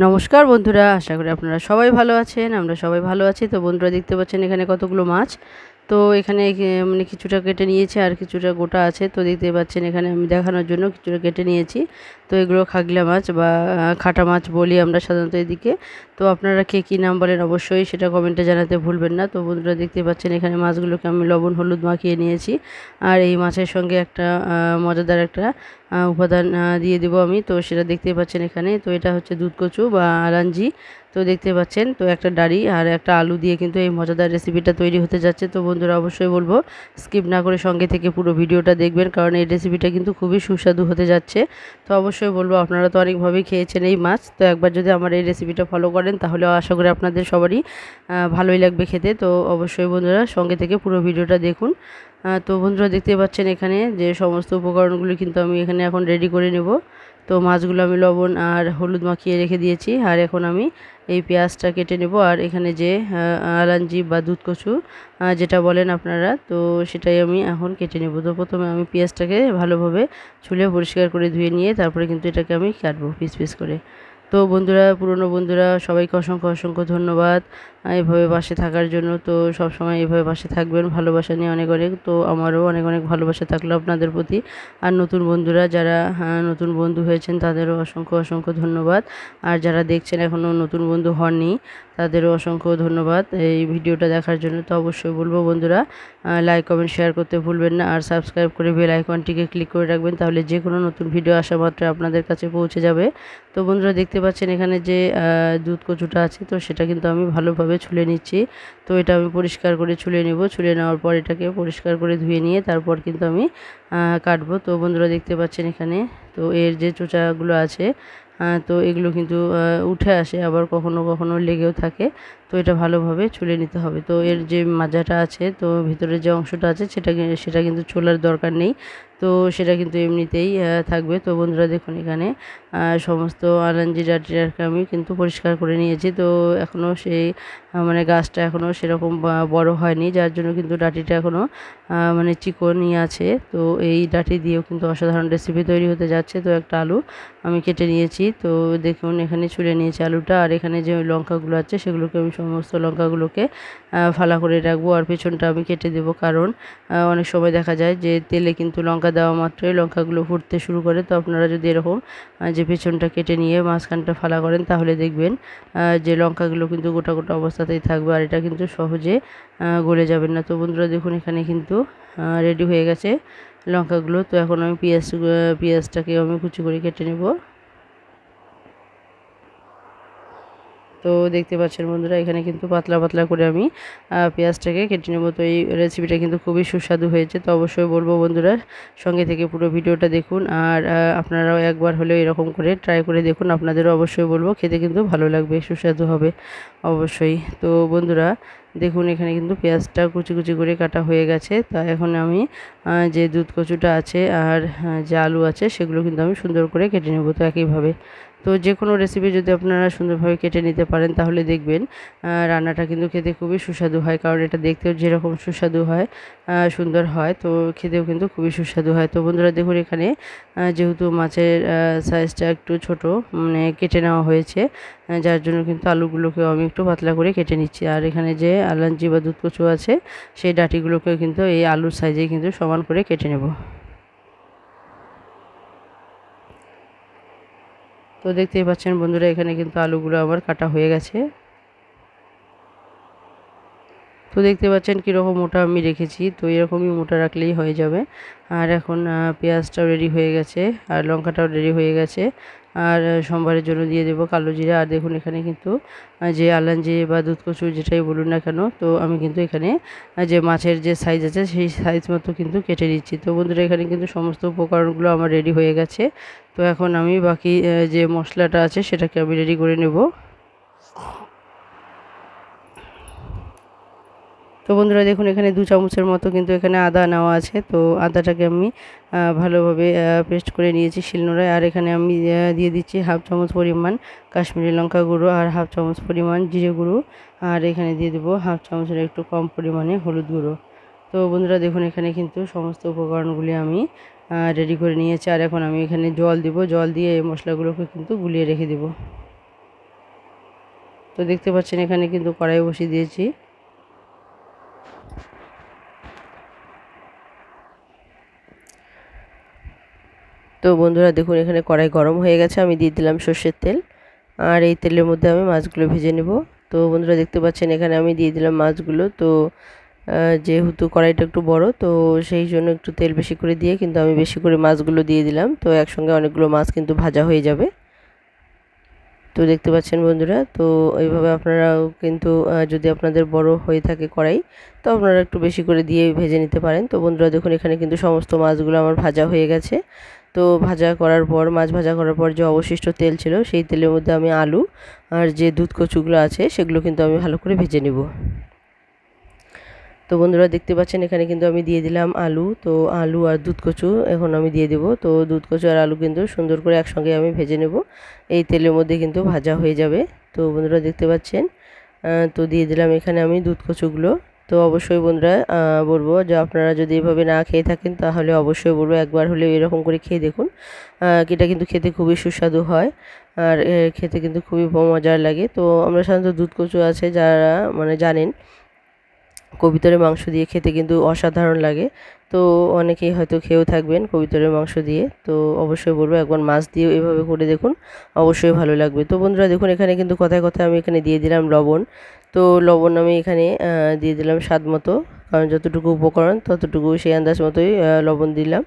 নমস্কার বন্ধুরা, আশা করি আপনারা সবাই ভালো আছেন। আমরা সবাই ভালো আছি। তো বন্ধুরা দেখতে পাচ্ছেন এখানে কতগুলো মাছ। তো এখানে মানে কিছুটা কেটে নিয়েছি আর কিছুটা গোটা আছে। তো দেখতে পাচ্ছেন এখানে আমি দেখানোর জন্য কিছুটা কেটে নিয়েছি। তো এগুলো খাগলা মাছ বা খাটা মাছ বলি আমরা সাধারণত এদিকে। তো আপনারা কে কী নাম বলেন অবশ্যই সেটা কমেন্টে জানাতে ভুলবেন না। তো বন্ধুরা দেখতে পাচ্ছেন এখানে মাছগুলোকে আমি লবণ হলুদ মাখিয়ে নিয়েছি। আর এই মাছের সঙ্গে একটা মজাদার একটা উপাদান দিয়ে দেবো আমি। তো সেটা দেখতে পাচ্ছেন এখানে। তো এটা হচ্ছে দুধ কচু বা আলাঞ্জি। তো দেখতে পাচ্ছেন তো একটা ডাঁড়ি আর একটা আলু দিয়ে কিন্তু এই মজাদার রেসিপিটা তৈরি হতে যাচ্ছে। তো বন্ধুরা অবশ্যই বলবো স্কিপ না করে সঙ্গে থেকে পুরো ভিডিওটা দেখবেন, কারণ এই রেসিপিটা কিন্তু খুবই সুস্বাদু হতে যাচ্ছে। তো অবশ্যই বলবো আপনারা তো অনেকভাবেই খেয়েছেন এই মাছ, তো একবার যদি আমার এই রেসিপিটা ফলো করেন তাহলে আশা করি আপনাদের সবারই ভালোই লাগবে খেতে। তো অবশ্যই বন্ধুরা সঙ্গে থেকে পুরো ভিডিওটা দেখুন। তো বন্ধুরা দেখতে পাচ্ছেন এখানে যে সমস্ত উপকরণগুলো কিন্তু আমি এখানে এখন রেডি করে নেব। তো মাছগুলো আমি লবণ আর হলুদ মাখিয়ে রেখে দিয়েছি। আর এখন আমি এই পেঁয়াজটা কেটে নেব। আর এখানে যে আলাঞ্জি বা দুধ কচু যেটা বলেন আপনারা, তো সেটাই আমি এখন কেটে নেব। তো প্রথমে আমি পেঁয়াজটাকে ভালোভাবে ছুলে পরিষ্কার করে ধুয়ে নিয়ে তারপরে কিন্তু এটাকে আমি কাটবো পিস পিস করে। তো বন্ধুরা, পুরনো বন্ধুরা সবাইকে অসংখ্য অসংখ্য ধন্যবাদ এভাবে পাশে থাকার জন্য। তো সবসময় এভাবে পাশে থাকবেন, ভালোবাসা নিয়ে অনেক অনেক। তো আমারও অনেক অনেক ভালোবাসা থাকলো আপনাদের প্রতি। আর নতুন বন্ধুরা যারা নতুন বন্ধু হয়েছেন তাদেরও অসংখ্য অসংখ্য ধন্যবাদ। আর যারা দেখছেন এখনও নতুন বন্ধু হননি তাদেরও অসংখ্য ধন্যবাদ এই ভিডিওটা দেখার জন্য। তো অবশ্যই বলবো বন্ধুরা লাইক কমেন্ট শেয়ার করতে ভুলবেন না। আর সাবস্ক্রাইব করে বেল আইকনটিকে ক্লিক করে রাখবেন, তাহলে যে কোনো নতুন ভিডিও আসা মাত্র আপনাদের কাছে পৌঁছে যাবে। তো বন্ধুরা দেখতে পাচ্ছেন এখানে যে দুধ কচুটা আছে, তো সেটা কিন্তু আমি ভালোভাবে ছুলে নিচ্ছি। তো এটা আমি পরিষ্কার করে ছুলে নেব। ছুলে নেওয়ার পর এটাকে পরিষ্কার করে ধুয়ে নিয়ে তারপর কিন্তু আমি কাটবো। তো বন্ধুরা দেখতে পাচ্ছেন এখানে তো এর যে চোচাগুলো আছে তো এগুলো কিন্তু উঠে আসে, আবার কখনো কখনো লেগেও থাকে। তো এটা ভালোভাবে ছুলে নিতে হবে। তো এর যে মাজাটা আছে, তো ভিতরের যে অংশটা আছে সেটা কিন্তু ছোলার দরকার নেই। তো সেটা কিন্তু এমনিতেই থাকবে। তো বন্ধুরা দেখুন এখানে সমস্ত আলাঞ্জি ডাঁটিটাকে আমি কিন্তু পরিষ্কার করে নিয়েছি। তো এখনও সেই মানে গাছটা এখনও সেরকম বড় হয়নি, যার জন্য কিন্তু ডাঁটিটা এখনও মানে চিকনই আছে। তো এই ডাঁটি দিয়েও কিন্তু অসাধারণ রেসিপি তৈরি হতে যাচ্ছে। তো একটা আলু আমি কেটে নিয়েছি। তো দেখুন এখানে ছুলে নিয়েছি আলুটা। আর এখানে যে লঙ্কাগুলো আছে সেগুলোকে আমি সমস্ত লঙ্কাগুলোকে ফালা করে রাখবো। আর পেছনটা আমি কেটে দেবো, কারণ অনেক সময় দেখা যায় যে তেলে কিন্তু লঙ্কা দেওয়া মাত্রই লঙ্কাগুলো ফুটতে শুরু করে। তো আপনারা যদি এরকম যে পেছনটা কেটে নিয়ে মাঝখানটা ফালা করেন তাহলে দেখবেন যে লঙ্কাগুলো কিন্তু গোটা গোটা অবস্থাতেই থাকবে, আর এটা কিন্তু সহজে গলে যাবে না। তো বন্ধুরা দেখুন এখানে কিন্তু রেডি হয়ে গেছে লঙ্কাগুলো। তো এখন আমি পেঁয়াজটাকে আমি কুচি করে কেটে নেব। তো দেখতে পাচ্ছেন বন্ধুরা এখানে কিন্তু পাতলা পাতলা করে আমি পেঁয়াজটাকে কেটে নেব। তো এই রেসিপিটা কিন্তু খুবই সুস্বাদু হয়েছে। তো অবশ্যই বলবো বন্ধুরা সঙ্গে থেকে পুরো ভিডিওটা দেখুন। আর আপনারাও একবার হলেও এরকম করে ট্রাই করে দেখুন, আপনাদেরও অবশ্যই বলবো খেতে কিন্তু ভালো লাগবে, সুস্বাদু হবে অবশ্যই। তো বন্ধুরা দেখুন এখানে কিন্তু পেঁয়াজটা কুচি কুচি করে কাটা হয়ে গেছে। তা এখন আমি যে দুধ কচুটা আছে আর যে আলু আছে সেগুলো কিন্তু আমি সুন্দর করে কেটে নেব। তো একইভাবে তো যে কোনো রেসিপি যদি আপনারা সুন্দরভাবে কেটে নিতে পারেন তাহলে দেখবেন রান্নাটা কিন্তু খেতে খুবই সুস্বাদু হয়, কারণ এটা দেখতেও যেরকম সুস্বাদু হয় সুন্দর হয়, তো খেতেও কিন্তু খুবই সুস্বাদু হয়। তো বন্ধুরা দেখুন এখানে যেহেতু মাছের সাইজটা একটু ছোট মানে কেটে নেওয়া হয়েছে, যার জন্য কিন্তু আলুগুলোকেও আমি একটু পাতলা করে কেটে নিচ্ছি। আর এখানে যে আলাঞ্জি বা দুধ কচু আছে সেই ডাঁটিগুলোকেও কিন্তু এই আলুর সাইজে কিন্তু সমান করে কেটে নেব। তো দেখতেই পাচ্ছেন বন্ধুরা এখানে কিন্তু আলুগুলো আমার কাটা হয়ে গেছে। তো দেখতে পাচ্ছেন কীরকম মোটা আমি রেখেছি, তো এরকমই মোটা রাখলেই হয়ে যাবে। আর এখন পেঁয়াজটাও রেডি হয়ে গেছে আর লঙ্কাটাও রেডি হয়ে গেছে। আর সম্বারের জন্য দিয়ে দেবো কালো জিরা। আর দেখুন এখানে কিন্তু যে আলাঞ্জি বা দুধ কচু যেটাই বলুন না কেন, তো আমি কিন্তু এখানে যে মাছের যে সাইজ আছে সেই সাইজ মতো কিন্তু কেটে নিচ্ছি। তো বন্ধুরা এখানে কিন্তু সমস্ত উপকরণগুলো আমার রেডি হয়ে গেছে। তো এখন আমি বাকি যে মশলাটা আছে সেটাকে আমি রেডি করে নেব। তো বন্ধুরা দেখুন এখানে 2 চামচের মতো কিন্তু এখানে আদা নেওয়া আছে। তো আদাটাকে আমি ভালোভাবে পেস্ট করে নিয়েছি শিলনোড়ায়। আর এখানে আমি দিয়ে দিচ্ছি হাফ চামচ পরিমাণ কাশ্মীরি লঙ্কা গুঁড়ো আর হাফ চামচ পরিমাণ জিরে গুঁড়ো। আর এখানে দিয়ে দেবো হাফ চামচের একটু কম পরিমাণে হলুদ গুঁড়ো। তো বন্ধুরা দেখুন এখানে কিন্তু সমস্ত উপকরণগুলি আমি রেডি করে নিয়েছি। আর এখন আমি এখানে জল দিব, জল দিয়ে এই মশলাগুলোকে কিন্তু গুলিয়ে রেখে দেবো। তো দেখতে পাচ্ছেন এখানে কিন্তু কড়াই বসিয়ে দিয়েছি। তো বন্ধুরা দেখুন এখানে কড়াই গরম হয়ে গেছে, আমি দিয়ে দিলাম সর্ষের তেল। আর এই তেলের মধ্যে আমি মাছগুলো ভেজে নেব। তো বন্ধুরা দেখতে পাচ্ছেন এখানে আমি দিয়ে দিলাম মাছগুলো। তো যেহেতু কড়াইটা একটু বড়, তো সেই জন্য একটু তেল বেশি করে দিয়ে কিন্তু আমি বেশি করে মাছগুলো দিয়ে দিলাম। তো একসঙ্গে অনেকগুলো মাছ কিন্তু ভাজা হয়ে যাবে। তো দেখতে পাচ্ছেন বন্ধুরা, তো এইভাবে আপনারাও কিন্তু যদি আপনাদের বড় হয়ে থাকে কড়াই, তো আপনারা একটু বেশি করে দিয়ে ভেজে নিতে পারেন। তো বন্ধুরা দেখুন এখানে কিন্তু সমস্ত মাছগুলো আমার ভাজা হয়ে গেছে। তো মাছ ভাজা করার পর যে অবশিষ্ট তেল ছিল, সেই তেলের মধ্যে আমি আলু আর যে দুধ কচুগুলো আছে সেগুলো কিন্তু আমি ভালো করে ভেজে নেব। তো বন্ধুরা দেখতে পাচ্ছেন এখানে কিন্তু আমি দিয়ে দিলাম আলু। তো আলু আর দুধ কচু এখন আমি দিয়ে দেব। তো দুধ কচু আর আলু কিন্তু সুন্দর করে একসঙ্গে আমি ভেজে নেব, এই তেলের মধ্যে কিন্তু ভাজা হয়ে যাবে। তো বন্ধুরা দেখতে পাচ্ছেন তো দিয়ে দিলাম এখানে আমি দুধ কচুগুলো। তো অবশ্যই বন্ধুরা বলবো যে আপনারা যদি এভাবে না খেয়ে থাকেন তাহলে অবশ্যই বলবো একবার হলে এরকম করে খেয়ে দেখুন। এটা কিন্তু খেতে খুবই সুস্বাদু হয়, আর খেতে কিন্তু খুবই মজার লাগে। তো আমরা সাধারণত দুধ কচু আছে যারা মানে জানেন কবুতরের মাংস দিয়ে খেতে কিন্তু অসাধারণ লাগে। তো অনেকেই হয়তো খেয়েও থাকবেন কবুতরের মাংস দিয়ে। তো অবশ্যই বলবো একবার মাছ দিয়েও এভাবে করে দেখুন, অবশ্যই ভালো লাগবে। তো বন্ধুরা দেখুন এখানে কিন্তু কথায় কথায় আমি এখানে দিয়ে দিলাম লবণ। তো লবণ আমি এখানে দিয়ে দিলাম স্বাদ মতো, কারণ যতটুকু উপকরণ ততটুকু সেই আন্দাজ মতোই লবণ দিলাম।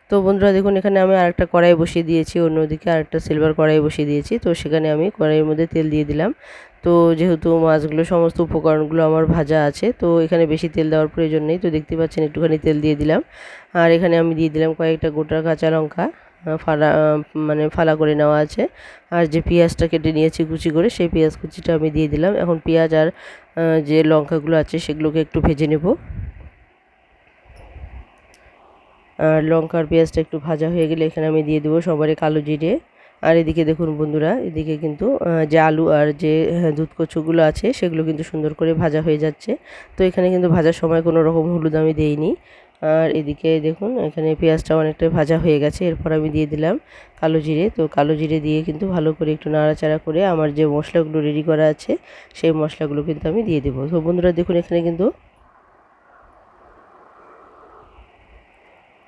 তো বন্ধুরা দেখুন এখানে আমি আরেকটা কড়াই বসিয়ে দিয়েছি, অন্যদিকে আরেকটা সিলভার কড়াই বসিয়ে দিয়েছি। তো সেখানে আমি কড়াইয়ের মধ্যে তেল দিয়ে দিলাম। তো যেহেতু মাছগুলো সমস্ত উপকরণগুলো আমার ভাজা আছে, তো এখানে বেশি তেল দেওয়ার প্রয়োজন নেই। তো দেখতে পাচ্ছেন একটুখানি তেল দিয়ে দিলাম। আর এখানে আমি দিয়ে দিলাম কয়েকটা গোটা কাঁচা লঙ্কা, মানে ফালা করে নেওয়া আছে। আর যে পেঁয়াজটা কেটে নিয়েছি কুচি করে, সেই পেঁয়াজ কুচিটা আমি দিয়ে দিলাম। এখন পেঁয়াজ আর যে লঙ্কাগুলো আছে সেগুলোকে একটু ভেজে নেব। আর লঙ্কা আর পেঁয়াজটা একটু ভাজা হয়ে গেলে এখানে আমি দিয়ে দেবো সবারই কালো জিরে। আর এদিকে দেখুন বন্ধুরা, এদিকে কিন্তু যে আলু আর যে দুধ কচুগুলো আছে সেগুলো কিন্তু সুন্দর করে ভাজা হয়ে যাচ্ছে। তো এখানে কিন্তু ভাজার সময় কোনো রকম হলুদ আমি দেইনি। আর এদিকে দেখুন এখানে পেঁয়াজটা অনেকটাই ভাজা হয়ে গেছে, এরপর আমি দিয়ে দিলাম কালো জিরে। তো কালো জিরে দিয়ে কিন্তু ভালো করে একটু নাড়াচাড়া করে আমার যে মশলাগুলো রেডি করা আছে সেই মশলাগুলো কিন্তু আমি দিয়ে দেবো। তো বন্ধুরা দেখুন এখানে কিন্তু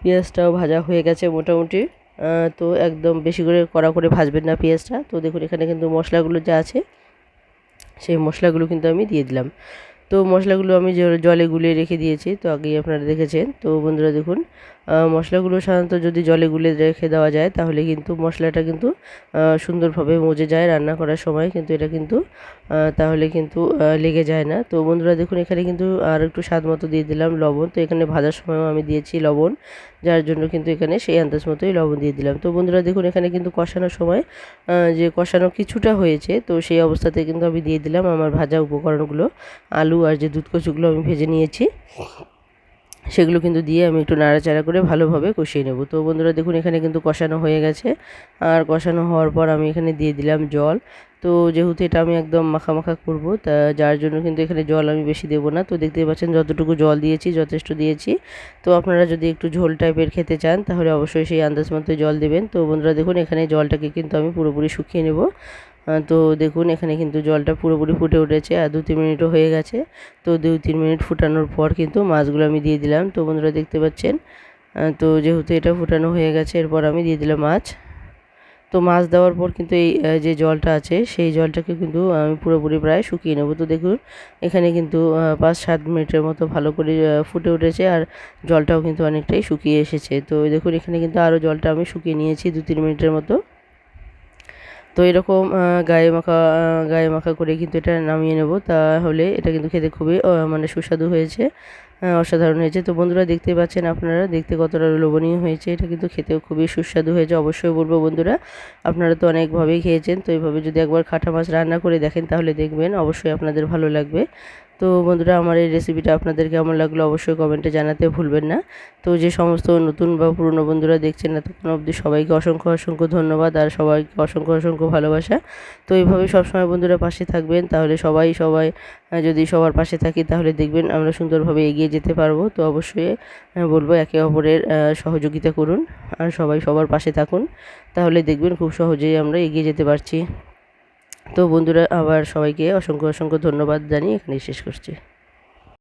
পেঁয়াজটাও ভাজা হয়ে গেছে মোটামুটি। তো একদম বেশি করে কড়া করে ভাজবেন না পেঁয়াজটা। তো দেখুন এখানে কিন্তু মশলাগুলো যা আছে সেই মশলাগুলো কিন্তু আমি দিয়ে দিলাম। তো মশলাগুলো আমি জলে গুলিয়ে রেখে দিয়েছি, তো আগেই আপনারা দেখেছেন। তো বন্ধুরা দেখুন মশলাগুলো সাধারণত যদি জলে গুলে রেখে দেওয়া যায় তাহলে কিন্তু মশলাটা কিন্তু সুন্দরভাবে মজে যায় রান্না করার সময়, কিন্তু এটা কিন্তু তাহলে কিন্তু লেগে যায় না। তো বন্ধুরা দেখুন এখানে কিন্তু আর একটু স্বাদ মতো দিয়ে দিলাম লবণ। তো এখানে ভাজার সময়ও আমি দিয়েছি লবণ, যার জন্য কিন্তু এখানে সেই আন্দাজ মতোই লবণ দিয়ে দিলাম। তো বন্ধুরা দেখুন এখানে কিন্তু কষানোর সময় যে কষানো কিছুটা হয়েছে, তো সেই অবস্থাতে কিন্তু আমি দিয়ে দিলাম আমার ভাজা উপকরণগুলো, আলু আর যে দুধ কচুগুলো আমি ভেজে নিয়েছি সেগুলো কিন্তু দিয়ে আমি একটু নাড়াচাড়া করে ভালোভাবে কষিয়ে নেব। তো বন্ধুরা দেখুন এখানে কিন্তু কষানো হয়ে গেছে। আর কষানো হওয়ার পর আমি এখানে দিয়ে দিলাম জল। তো যেহেতু এটা আমি একদম মাখা মাখা করব, তা যার জন্য কিন্তু এখানে জল আমি বেশি দেব না। তো দেখতেই পাচ্ছেন যতটুকু জল দিয়েছি যথেষ্ট দিয়েছি। তো আপনারা যদি একটু ঝোল টাইপের খেতে চান তাহলে অবশ্যই সেই আন্দাজ মতো জল দেবেন। তো বন্ধুরা দেখুন এখানে জলটাকে কিন্তু আমি পুরোপুরি শুকিয়ে নেব। তো দেখুন এখানে কিন্তু জলটা পুরোপুরি ফুটে উঠেছে আর 2-3 মিনিটও হয়ে গেছে। তো 2-3 মিনিট ফুটানোর পর কিন্তু মাছগুলো আমি দিয়ে দিলাম। তো বন্ধুরা দেখতে পাচ্ছেন তো যেহেতু এটা ফুটানো হয়ে গেছে, এরপর আমি দিয়ে দিলাম মাছ। তো মাছ দেওয়ার পর কিন্তু এই যে জলটা আছে সেই জলটাকে কিন্তু আমি পুরোপুরি প্রায় শুকিয়ে নেব। তো দেখুন এখানে কিন্তু 5-7 মিনিটের মতো ভালো করে ফুটে উঠেছে আর জলটাও কিন্তু অনেকটাই শুকিয়ে এসেছে। তো দেখুন এখানে কিন্তু আরও জলটা আমি শুকিয়ে নিয়েছি 2-3 মিনিটের মতো। তো এরকম গায়ে মাখা করে কিন্তু এটা নামিয়ে নেব, তাহলে এটা কিন্তু খেতে খুবই মানে সুস্বাদু হয়েছে, অসাধারণ হয়েছে। তো বন্ধুরা দেখতেই পাচ্ছেন আপনারা দেখতে কতটা লোভনীয় হয়েছে, এটা কিন্তু খেতেও খুবই সুস্বাদু হয়েছে। অবশ্যই বলবো বন্ধুরা আপনারা তো অনেকভাবেই খেয়েছেন, তো এইভাবে যদি একবার খাঁটা মাছ রান্না করে দেখেন তাহলে দেখবেন অবশ্যই আপনাদের ভালো লাগবে। তো বন্ধুরা আমার এই রেসিপিটা আপনাদের কেমন লাগলো অবশ্যই কমেন্টে জানাতে ভুলবেন না। তো যে সমস্ত নতুন বা পুরনো বন্ধুরা দেখছেন এতক্ষণ অবধি সবাইকে অসংখ্য অসংখ্য ধন্যবাদ আর সবাইকে অসংখ্য অসংখ্য ভালোবাসা। তো এইভাবে সবসময় বন্ধুরা পাশে থাকবেন, তাহলে সবাই যদি সবার পাশে থাকি তাহলে দেখবেন আমরা সুন্দরভাবে এগিয়ে যেতে পারবো। তো অবশ্যই বলবো একে অপরের সহযোগিতা করুন আর সবাই সবার পাশে থাকুন, তাহলে দেখবেন খুব সহজেই আমরা এগিয়ে যেতে পারছি। তো বন্ধুরা আবার সবাইকে অসংখ্য অসংখ্য ধন্যবাদ জানিয়ে এখানেই শেষ করছি।